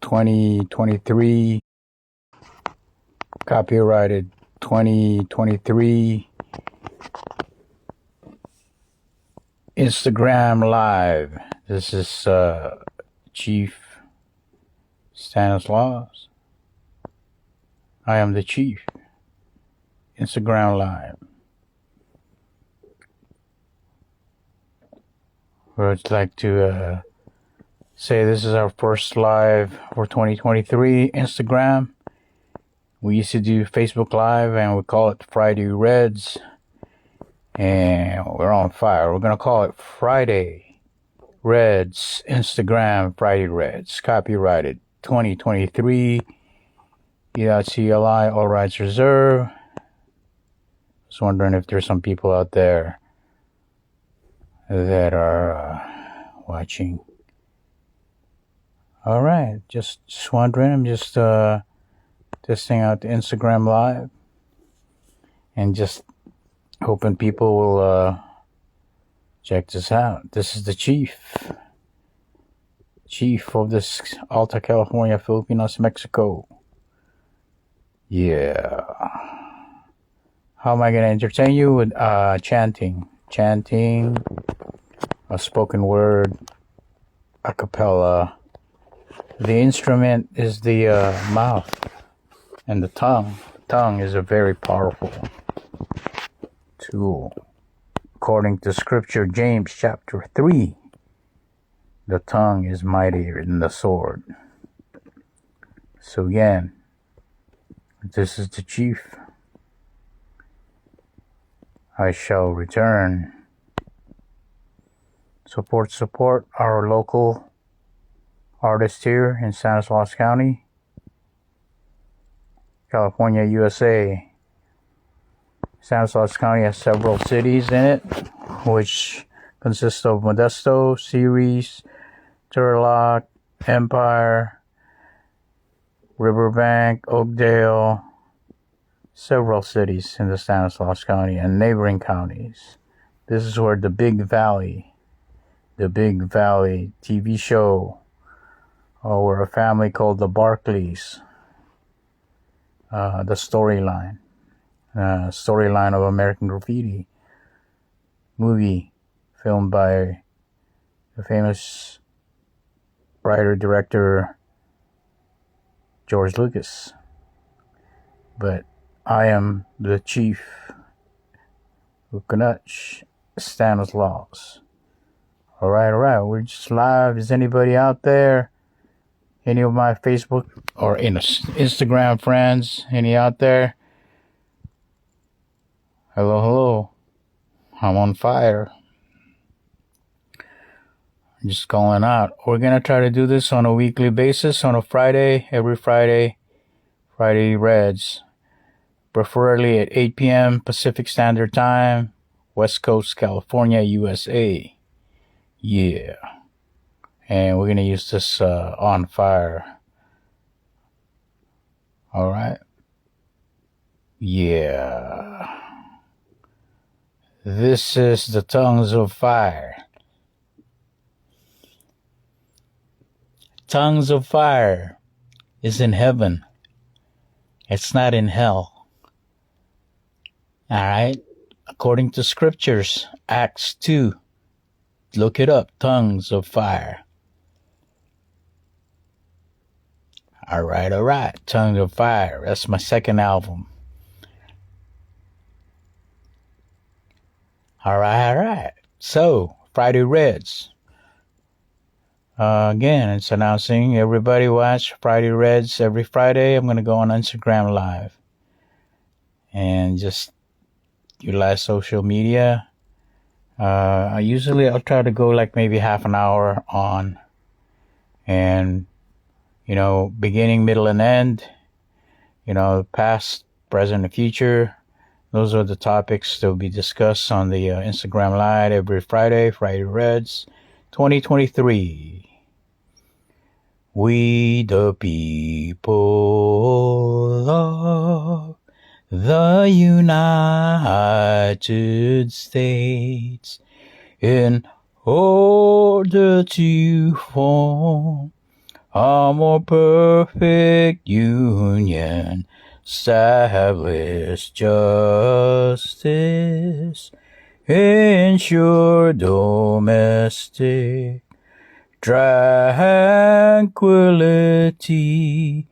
2023. Copyrighted 2023. Instagram Live. This is Chief Stanislaus. I am the Chief. Instagram Live. I'd like to say this is our first live for 2023 Instagram. We used to do Facebook Live and we call it Friday Reds. And we're on fire. We're going to call it Friday Reds Instagram Friday Reds. Copyrighted 2023. E.CELi, all rights reserved. Just wondering if there's some people out there that are watching. All right, just wondering. I'm just testing out the Instagram Live and just hoping people will check this out. This is the Chief of this Alta California, Filipinos, Mexico. Yeah. How am I going to entertain you? With chanting, a spoken word, a cappella. The instrument is the mouth and the tongue. The tongue is a very powerful tool. According to scripture, James chapter 3, the tongue is mightier than the sword. So again, this is the Chief. I shall return. Support our local artists here in Stanislaus County, California, USA. Stanislaus County has several cities in it, which consist of Modesto, Ceres, Turlock, Empire, Riverbank, Oakdale, several cities in the Stanislaus County and neighboring counties. This is where the Big Valley TV show, where a family called the Barclays, the storyline of American Graffiti movie filmed by the famous writer-director George Lucas. But I am the Chief Ukanach Stanislaus. All right. We're just live. Is anybody out there? Any of my Facebook or Instagram friends? Any out there? Hello. I'm on fire. I'm just calling out. We're going to try to do this on a weekly basis, on a Friday, every Friday. Friday Reds. Preferably at 8 p.m. Pacific Standard Time, West Coast, California, USA. Yeah. And we're going to use this on fire. All right. Yeah. This is the tongues of fire. Tongues of fire is in heaven. It's not in hell. All right. According to scriptures, Acts 2. Look it up. Tongues of fire. All right. Tongues of Fire. That's my second album. All right. So, Friday Reds. Again, it's announcing everybody watch Friday Reds every Friday. I'm going to go on Instagram Live. And just utilize social media. I'll try to go like maybe half an hour on. And, beginning, middle, and end. Past, present, and future. Those are the topics that will be discussed on the Instagram Live every Friday Reds 2023. We the people of the United States, in order to form a more perfect union, establish justice, ensure domestic tranquility,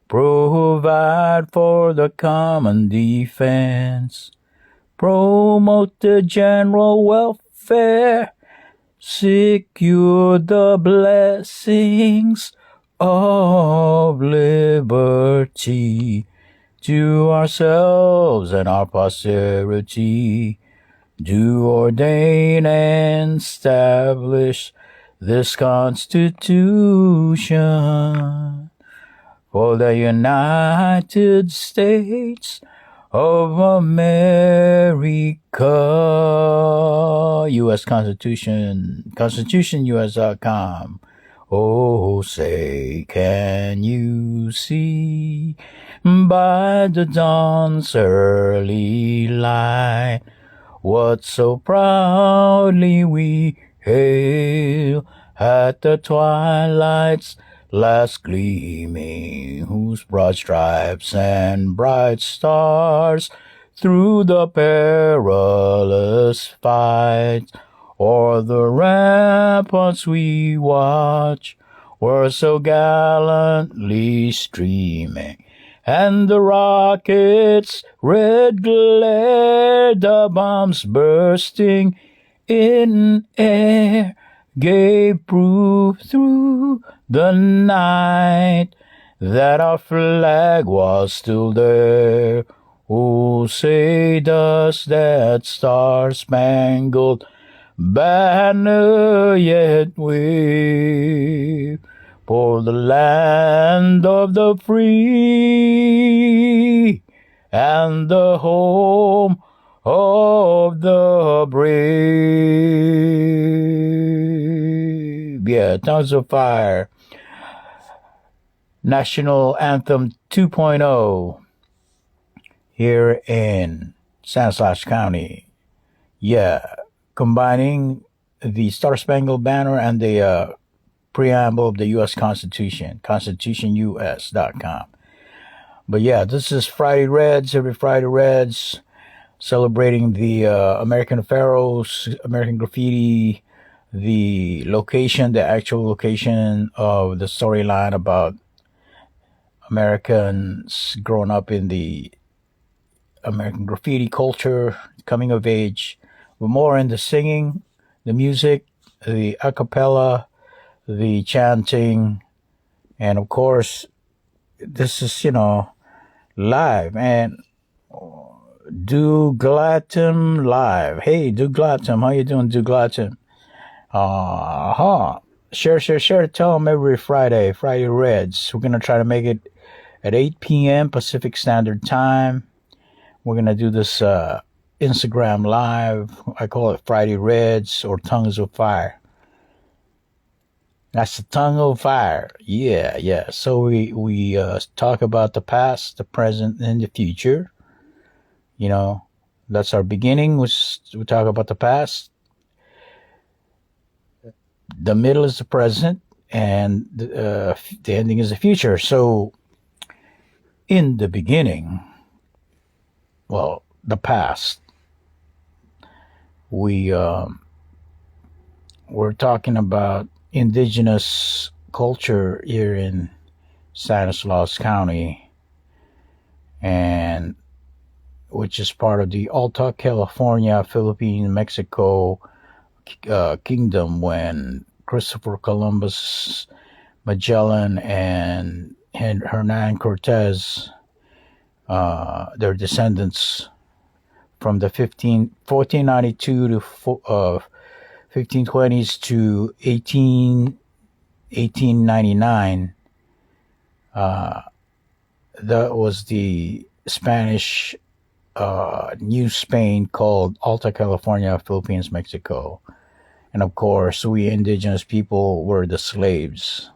provide for the common defense, promote the general welfare, secure the blessings of liberty to ourselves and our posterity, do ordain and establish this Constitution for the United States of America. U.S. Constitution, constitutionus.com. Oh, say, can you see by the dawn's early light what so proudly we hail at the twilight's last gleaming, whose broad stripes and bright stars through the perilous fight o'er the ramparts we watch were so gallantly streaming, and the rockets' red glare, the bombs bursting in air, gave proof through the night that our flag was still there. Oh, say does that star-spangled banner yet wave for the land of the free and the home of the brave. Yeah, Tongues of Fire. National Anthem 2.0 here in Stanislaus County. Yeah, combining the Star-Spangled Banner and the preamble of the U.S. Constitution, constitutionus.com. But yeah, this is Friday Reds, every Friday Reds, celebrating the American Pharaohs, American Graffiti, the location, the actual location of the storyline about Americans growing up in the American Graffiti culture, coming of age, but more in the singing, the music, the a cappella, the chanting, and of course, this is, live, and Douglatim live. Hey, Douglatim, how you doing, Douglatim? Share. Tell them every Friday Reds. We're going to try to make it at 8 p.m. Pacific Standard Time. We're going to do this Instagram live. I call it Friday Reds or Tongues of Fire. That's the tongue of fire. Yeah. So we talk about the past, the present, and the future. That's our beginning. We talk about the past. The middle is the present, and the ending is the future. So, in the beginning, the past, we're talking about indigenous culture here in Stanislaus County, and which is part of the Alta California, Philippines, Mexico kingdom, when Christopher Columbus, Magellan, and Hernan Cortez, their descendants from the 1492 to 1520s to 1899. That was the Spanish New Spain, called Alta California, Philippines, Mexico. And of course, we indigenous people were the slaves.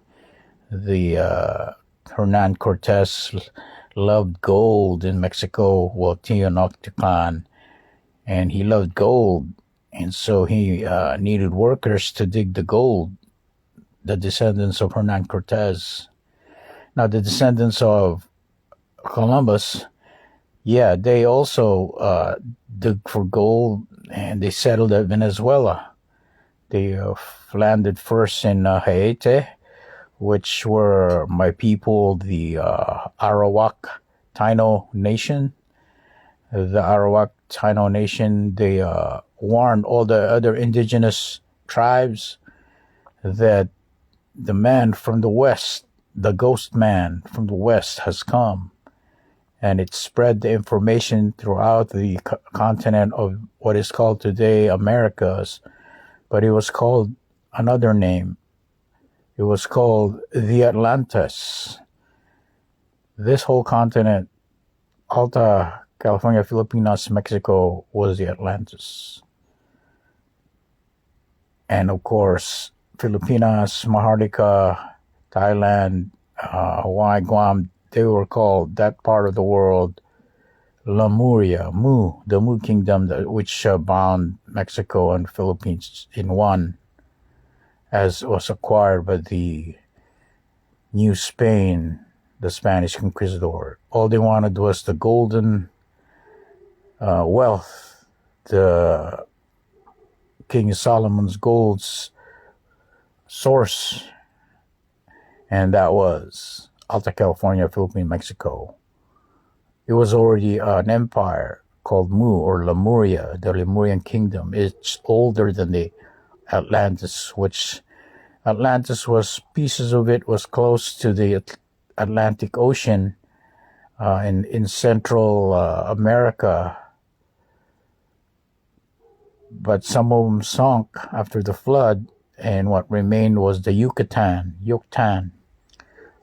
The Hernan Cortez loved gold in Mexico, Tenochtitlan, and he loved gold, and so he needed workers to dig the gold the descendants of Hernan Cortez. Now, the descendants of Columbus, yeah, they also dug for gold, and they settled at Venezuela. They landed first in Haiti, which were my people, the Arawak Taino Nation. The Arawak Taino Nation, they warned all the other indigenous tribes that the man from the west, the ghost man from the west, has come. And it spread the information throughout the continent of what is called today Americas. But it was called another name. It was called the Atlantis. This whole continent, Alta California, Filipinas, Mexico, was the Atlantis. And of course, Filipinas, Maharlika, Thailand, Hawaii, Guam, they were called, that part of the world, Lemuria, the Mu Kingdom, which bound Mexico and Philippines in one, as was acquired by the New Spain, the Spanish conquistador. All they wanted was the golden wealth, the King Solomon's gold's source, and that was Alta California, Philippines, Mexico. It was already an empire called Mu, or Lemuria, the Lemurian kingdom. It's older than the Atlantis, which Atlantis was, pieces of it was close to the Atlantic Ocean in Central America. But some of them sunk after the flood, and what remained was the Yucatan.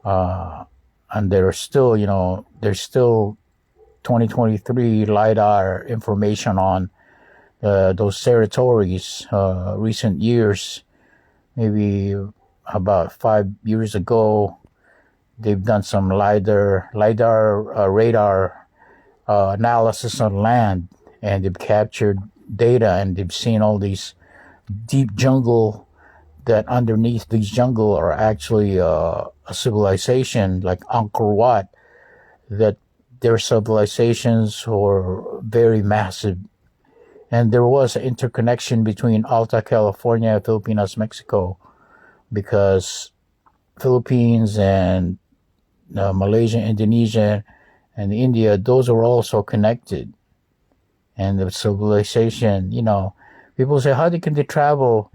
And there's still 2023 LiDAR information on those territories. Recent years, maybe about 5 years ago, they've done some radar analysis on land, and they've captured data, and they've seen all these deep jungle, that underneath these jungle are actually a civilization like Angkor Wat, that their civilizations were very massive. And there was an interconnection between Alta California, Filipinas, Mexico, because Philippines and Malaysia, Indonesia, and India, those are also connected. And the civilization, people say, how can they travel?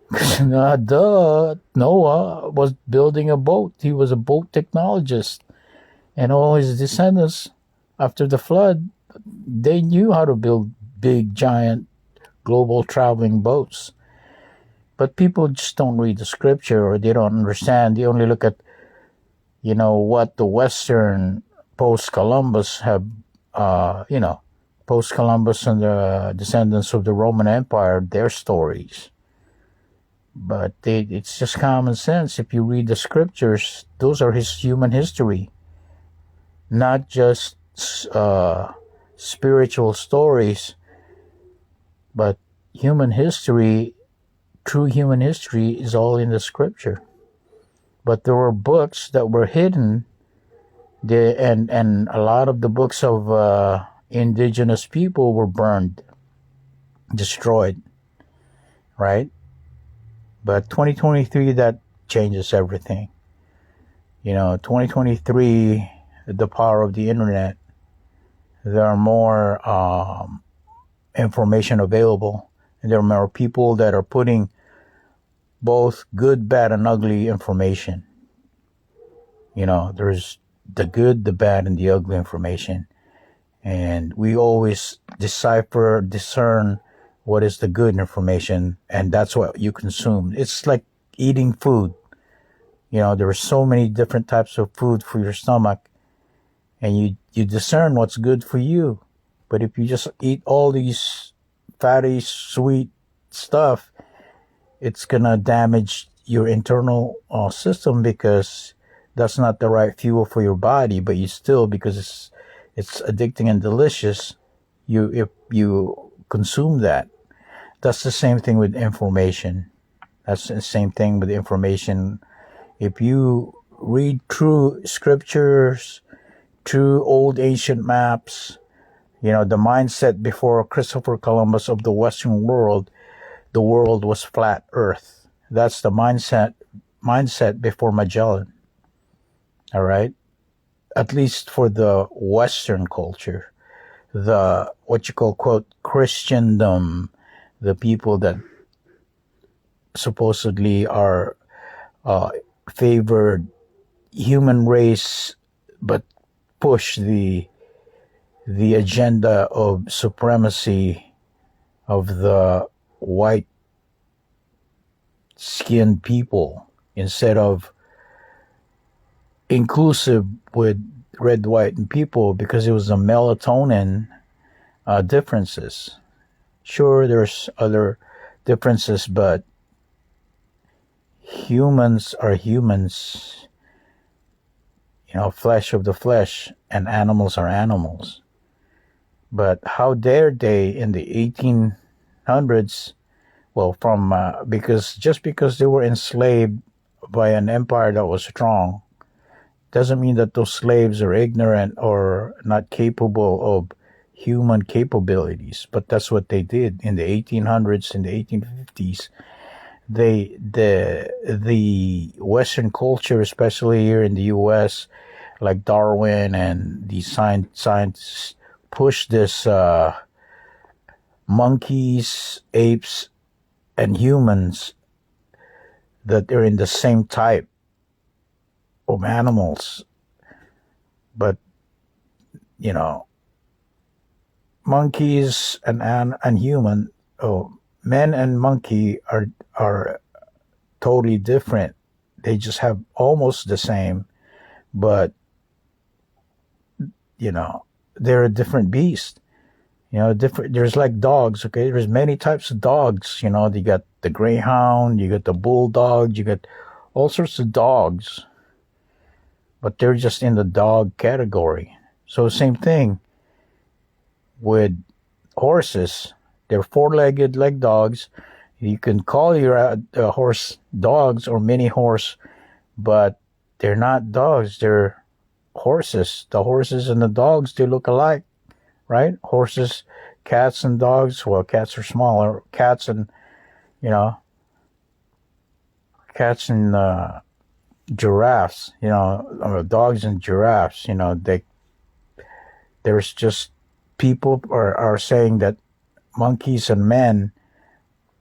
Because Noah was building a boat. He was a boat technologist. And all his descendants, after the flood, they knew how to build big, giant, global traveling boats. But people just don't read the scripture, or they don't understand. They only look at, what the Western post-Columbus have, post-Columbus and the descendants of the Roman Empire, their stories. But it's just common sense. If you read the scriptures, those are his human history, not just spiritual stories, but human history. True human history is all in the scripture. But there were books that were hidden, and a lot of the books of indigenous people were burned, destroyed, right? But 2023, that changes everything. 2023, the power of the internet, there are more information available, and there are more people that are putting both good, bad, and ugly information. There's the good, the bad, and the ugly information. And we always discern what is the good information, and that's what you consume. It's like eating food. There are so many different types of food for your stomach, and you discern what's good for you. But if you just eat all these fatty, sweet stuff, it's gonna damage your internal system, because that's not the right fuel for your body. But because it's addicting and delicious, if you consume that. That's the same thing with information. That's the same thing with information. If you read true scriptures, true old ancient maps, the mindset before Christopher Columbus of the Western world, the world was flat earth. That's the mindset before Magellan. All right? At least for the Western culture. The, what you call, quote, Christendom, the people that supposedly are favored human race, but push the agenda of supremacy of the white skinned people instead of inclusive with red, white, and people, because it was the melatonin differences. Sure, there's other differences, but humans are humans, flesh of the flesh, and animals are animals. But how dare they in the 1800s, well, from because they were enslaved by an empire that was strong, doesn't mean that those slaves are ignorant or not capable of human capabilities. But that's what they did in the 1800s, in the 1850s. The Western culture, especially here in the U.S., like Darwin and the scientists, push this monkeys, apes, and humans that are in the same type of animals. But monkeys and human, men and monkey are totally different. They just have almost the same, but they're a different beast. Different. There's like dogs. Okay, there's many types of dogs. You got the greyhound, you got the bulldog, you got all sorts of dogs, but they're just in the dog category. So same thing with horses. They're four-legged like dogs. You can call your horse dogs or mini horse, but they're not dogs. They're horses. The horses and the dogs, they look alike, right? Horses, cats, and dogs. Well, cats are smaller. Cats and giraffes. Dogs and giraffes. There's just people are saying that monkeys and men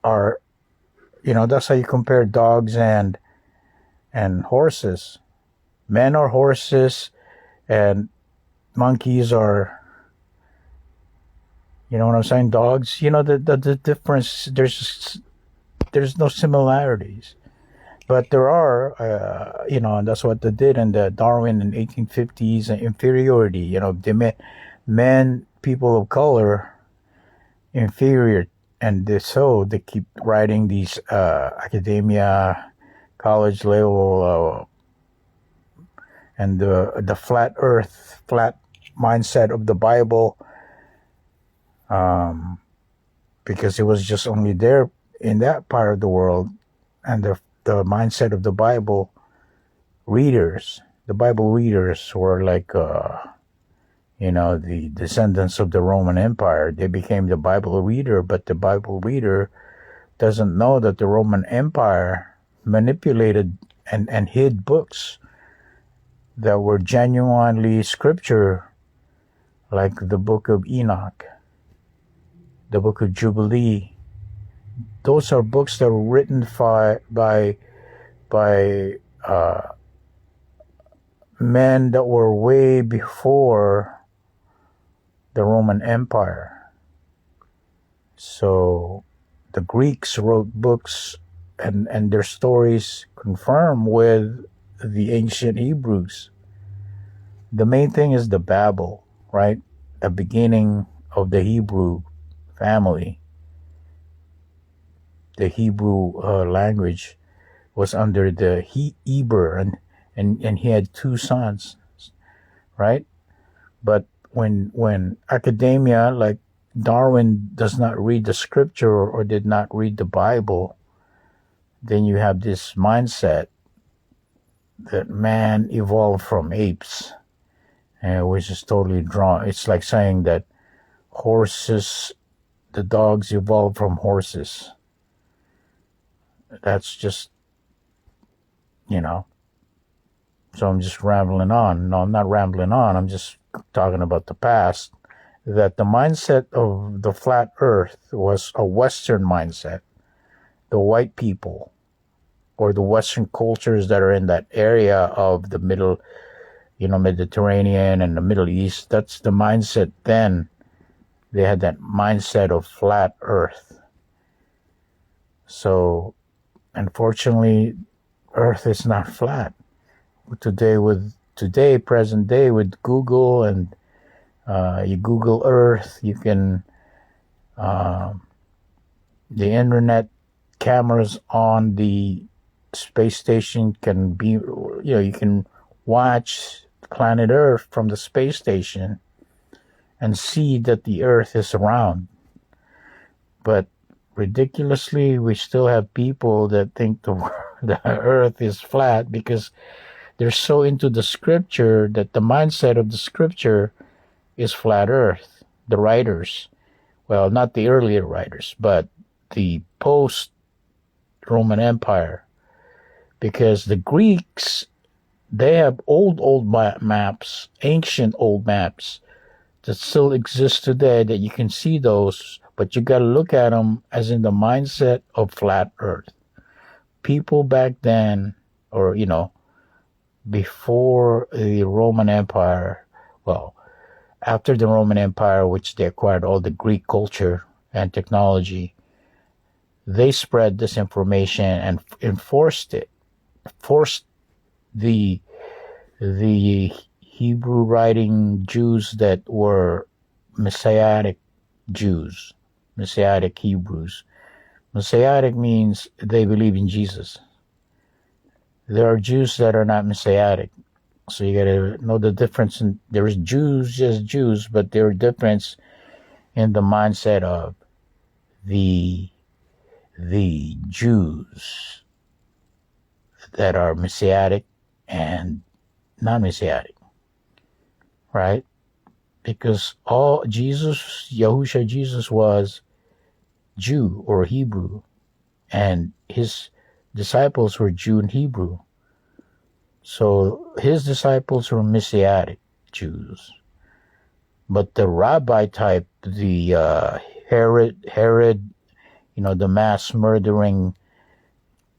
are, that's how you compare dogs and horses. Men are horses and monkeys are, what I'm saying, dogs. The difference, there's no similarities. But there are, and that's what they did in the Darwin in 1850s, inferiority. Men, people of color, inferior, and they keep writing these academia, college level, and the flat mindset of the Bible, because it was just only there in that part of the world, and the mindset of the Bible readers were like the descendants of the Roman Empire. They became the Bible reader, but the Bible reader doesn't know that the Roman Empire manipulated and hid books that were genuinely scripture, like the book of Enoch, the book of Jubilee. Those are books that were written by men that were way before the Roman Empire. So the Greeks wrote books and their stories confirm with the ancient Hebrews. The main thing is the Babel, right? The beginning of the Hebrew family. The Hebrew language was under the Eber, and he had two sons, right? But when academia like Darwin does not read the scripture or did not read the Bible, then you have this mindset that man evolved from apes, which is totally drawn. It's like saying that the dogs evolved from horses. That's just, so I'm just rambling on. No, I'm not rambling on. I'm just talking about the past. That the mindset of the flat earth was a Western mindset. The white people or the Western cultures that are in that area of the middle, Mediterranean and the Middle East, that's the mindset then. They had that mindset of flat earth. So, unfortunately, earth is not flat. Present day, with Google and you Google Earth, you can, the internet cameras on the space station can be, you can watch planet Earth from the space station and see that the Earth is round. But ridiculously, we still have people that think the Earth is flat because they're so into the scripture that the mindset of the scripture is flat earth. The writers, well, not the earlier writers, but the post-Roman Empire, because the Greeks, they have old maps, ancient old maps that still exist today that you can see those, but you got to look at them as in the mindset of flat earth. People back then, or, before the Roman Empire, well, after the Roman Empire, which they acquired all the Greek culture and technology, they spread this information and enforced the Hebrew writing Jews that were Messianic Jews, Messianic Hebrews. Messianic means they believe in Jesus. There are Jews that are not Messianic. So you got to know the difference. There is Jews, just Jews, but there are difference in the mindset of the Jews that are Messianic and non-Messianic, right? Because Yahushua Jesus was Jew or Hebrew, and his disciples were Jew and Hebrew. So his disciples were Messianic Jews. But the rabbi type, the Herod, the mass murdering,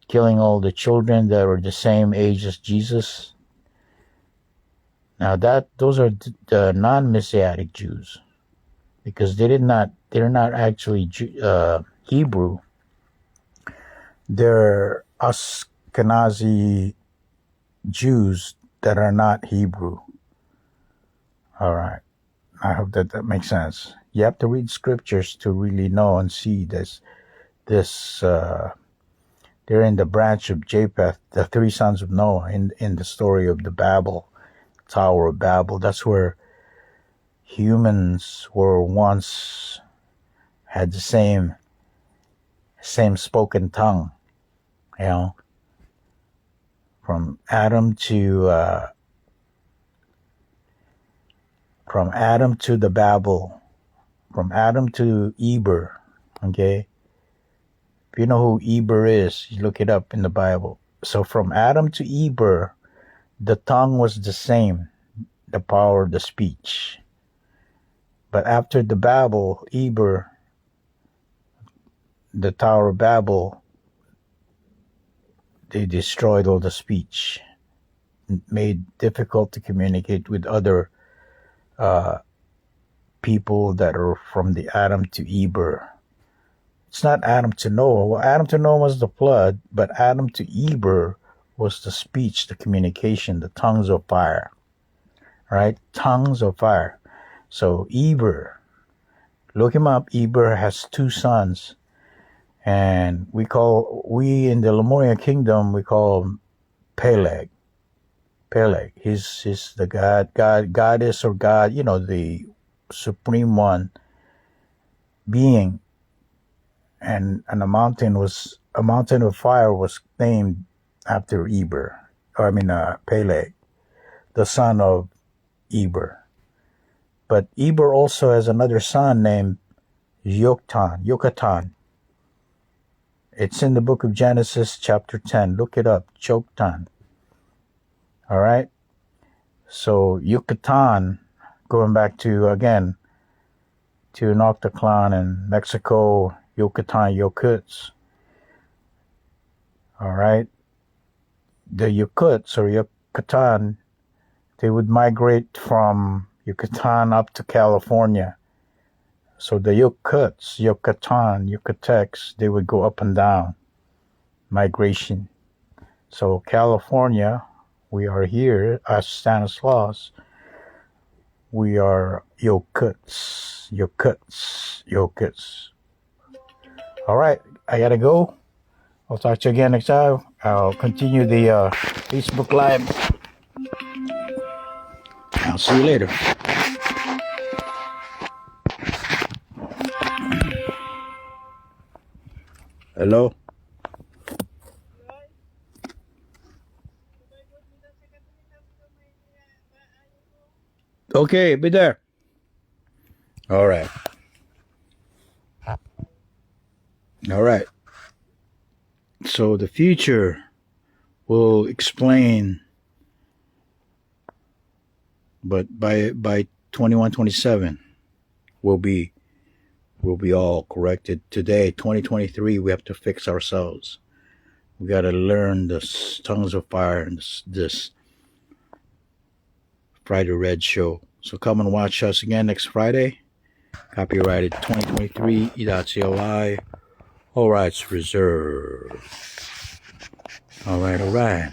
killing all the children that were the same age as Jesus. Now those are the non-Messianic Jews, because they're not actually Hebrew. They're Ashkenazi Jews that are not Hebrew. All right. I hope that makes sense. You have to read scriptures to really know and see this. They're in the branch of Japheth, the three sons of Noah, in the story of the Tower of Babel. That's where humans were once had the same spoken tongue, from Adam to the Babel, from Adam to Eber. Okay, if you know who Eber is, you look it up in the Bible. So from Adam to Eber, the tongue was the same, the power of the speech. But after the Babel, Eber, the Tower of Babel, they destroyed all the speech, made difficult to communicate with other people that are from the Adam to Eber. It's not Adam to Noah. Well, Adam to Noah was the flood, but Adam to Eber was the speech, the communication, the tongues of fire. Right? Tongues of fire. So Eber, look him up. Eber has two sons. And we in the Lemurian kingdom, we call him Peleg. Peleg. He's the goddess or God, the supreme one being. And the mountain was a mountain of fire was named after Peleg, the son of Eber. But Eber also has another son named Yucatan. It's in the book of Genesis, chapter 10. Look it up, Choktan. All right? So Yucatan, going back to, again, to Noctaclan in Mexico, Yucatan, Yokuts. All right? The Yokuts or Yucatan, they would migrate from Yucatan up to California. So the Yokuts, Yucatan, Yucatecs, they would go up and down, migration. So California, we are here as Stanislaus. We are Yokuts. All right, I gotta go. I'll talk to you again next time. I'll continue the Facebook Live. I'll see you later. Hello? Okay, be there. All right. All right. So the future will explain, but by 2127 we'll be all corrected. Today, 2023, we have to fix ourselves. We got to learn this tongues of fire and this Friday Red show. So come and watch us again next Friday. Copyrighted 2023 e.CELi. All rights reserved. All right.